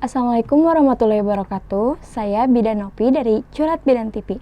Assalamualaikum warahmatullahi wabarakatuh. Saya Bidan Nopi dari Curhat Bidan TV.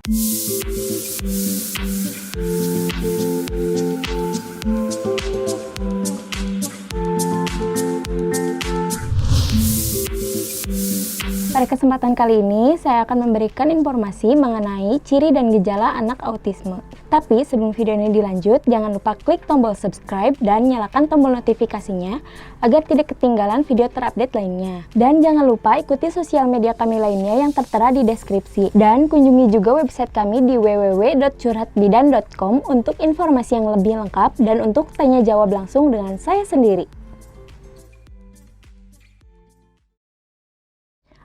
Pada kesempatan kali ini, saya akan memberikan informasi mengenai ciri dan gejala anak autisme. Tapi sebelum video ini dilanjut, jangan lupa klik tombol subscribe dan nyalakan tombol notifikasinya agar tidak ketinggalan video terupdate lainnya. Dan jangan lupa ikuti sosial media kami lainnya yang tertera di deskripsi. Dan kunjungi juga website kami di www.curhatbidan.com untuk informasi yang lebih lengkap dan untuk tanya jawab langsung dengan saya sendiri.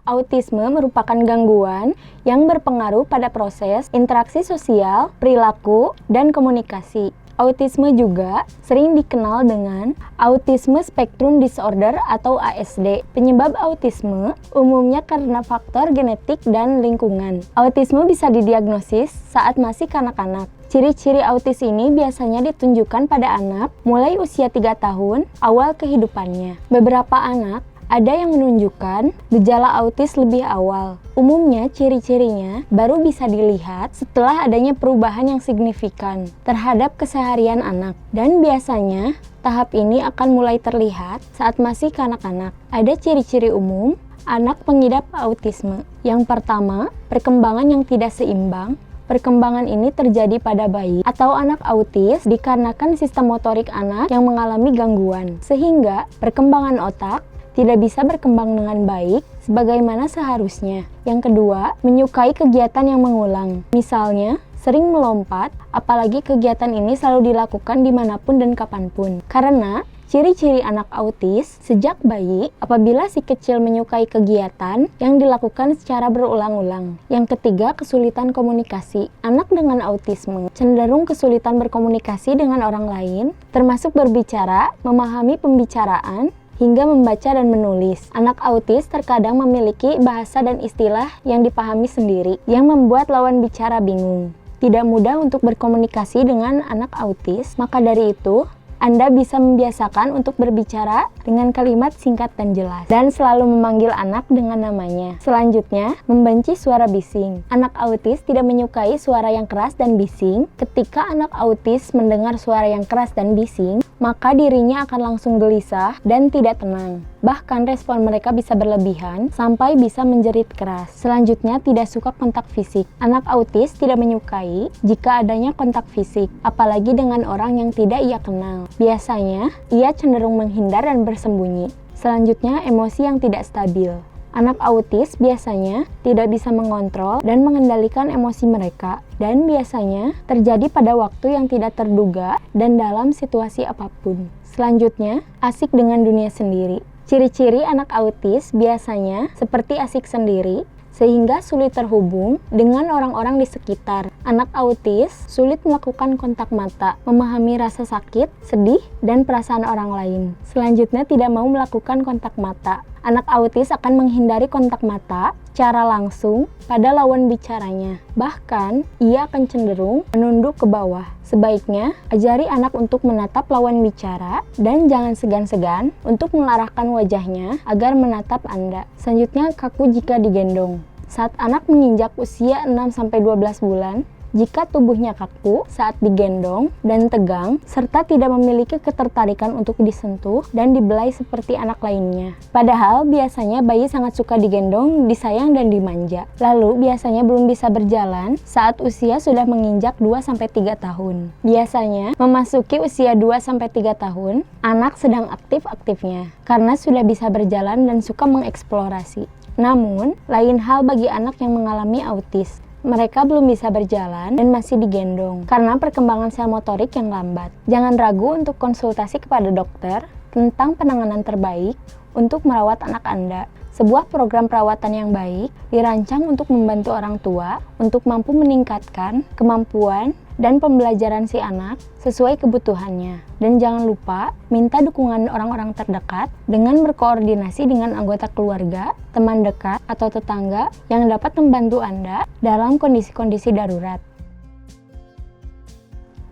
Autisme merupakan gangguan yang berpengaruh pada proses interaksi sosial, perilaku, dan komunikasi. Autisme juga sering dikenal dengan Autism Spectrum Disorder atau ASD. Penyebab autisme umumnya karena faktor genetik dan lingkungan. Autisme bisa didiagnosis saat masih kanak-kanak. Ciri-ciri autis ini biasanya ditunjukkan pada anak mulai usia 3 tahun awal kehidupannya. Beberapa anak ada yang menunjukkan gejala autis lebih awal. Umumnya, ciri-cirinya baru bisa dilihat setelah adanya perubahan yang signifikan terhadap keseharian anak. Dan biasanya, tahap ini akan mulai terlihat saat masih kanak-kanak. Ada ciri-ciri umum anak pengidap autisme. Yang pertama, perkembangan yang tidak seimbang. Perkembangan ini terjadi pada bayi atau anak autis dikarenakan sistem motorik anak yang mengalami gangguan, sehingga perkembangan otak tidak bisa berkembang dengan baik sebagaimana seharusnya. Yang kedua, menyukai kegiatan yang mengulang. Misalnya, sering melompat, apalagi kegiatan ini selalu dilakukan dimanapun dan kapanpun. Karena ciri-ciri anak autis sejak bayi apabila si kecil menyukai kegiatan yang dilakukan secara berulang-ulang. Yang ketiga, kesulitan komunikasi. Anak dengan autisme cenderung kesulitan berkomunikasi dengan orang lain, termasuk berbicara, memahami pembicaraan, hingga membaca dan menulis. Anak autis terkadang memiliki bahasa dan istilah yang dipahami sendiri, yang membuat lawan bicara bingung. Tidak mudah untuk berkomunikasi dengan anak autis, maka dari itu, Anda bisa membiasakan untuk berbicara dengan kalimat singkat dan jelas, dan selalu memanggil anak dengan namanya. Selanjutnya, membenci suara bising. Anak autis tidak menyukai suara yang keras dan bising. Ketika anak autis mendengar suara yang keras dan bising, maka dirinya akan langsung gelisah dan tidak tenang. Bahkan respon mereka bisa berlebihan sampai bisa menjerit keras. Selanjutnya, tidak suka kontak fisik. Anak autis tidak menyukai jika adanya kontak fisik, apalagi dengan orang yang tidak ia kenal. Biasanya, ia cenderung menghindar dan bersembunyi. Selanjutnya, emosi yang tidak stabil. Anak autis biasanya tidak bisa mengontrol dan mengendalikan emosi mereka, dan biasanya terjadi pada waktu yang tidak terduga dan dalam situasi apapun. Selanjutnya, asik dengan dunia sendiri. Ciri-ciri anak autis biasanya seperti asik sendiri, sehingga sulit terhubung dengan orang-orang di sekitar. Anak autis sulit melakukan kontak mata, memahami rasa sakit, sedih, dan perasaan orang lain. Selanjutnya, tidak mau melakukan kontak mata. Anak autis akan menghindari kontak mata secara langsung pada lawan bicaranya. Bahkan, ia akan cenderung menunduk ke bawah. Sebaiknya, ajari anak untuk menatap lawan bicara dan jangan segan-segan untuk mengarahkan wajahnya agar menatap Anda. Selanjutnya, kaku jika digendong. Saat anak menginjak usia 6-12 bulan, jika tubuhnya kaku saat digendong dan tegang, serta tidak memiliki ketertarikan untuk disentuh dan dibelai seperti anak lainnya. Padahal biasanya bayi sangat suka digendong, disayang, dan dimanja. Lalu biasanya belum bisa berjalan saat usia sudah menginjak 2-3 tahun. Biasanya memasuki usia 2-3 tahun, anak sedang aktif-aktifnya karena sudah bisa berjalan dan suka mengeksplorasi. Namun, lain hal bagi anak yang mengalami autis. Mereka belum bisa berjalan dan masih digendong karena perkembangan sel motorik yang lambat. Jangan ragu untuk konsultasi kepada dokter tentang penanganan terbaik untuk merawat anak Anda. Sebuah program perawatan yang baik dirancang untuk membantu orang tua untuk mampu meningkatkan kemampuan dan pembelajaran si anak sesuai kebutuhannya. Dan jangan lupa minta dukungan orang-orang terdekat dengan berkoordinasi dengan anggota keluarga, teman dekat, atau tetangga yang dapat membantu Anda dalam kondisi-kondisi darurat.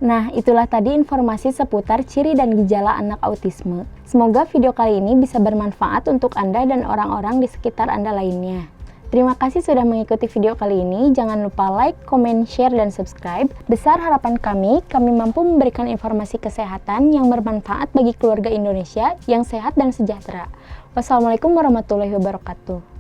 Nah, itulah tadi informasi seputar ciri dan gejala anak autisme. Semoga video kali ini bisa bermanfaat untuk Anda dan orang-orang di sekitar Anda lainnya. Terima kasih sudah mengikuti video kali ini. Jangan lupa like, comment, share, dan subscribe. Besar harapan kami mampu memberikan informasi kesehatan yang bermanfaat bagi keluarga Indonesia yang sehat dan sejahtera. Wassalamualaikum warahmatullahi wabarakatuh.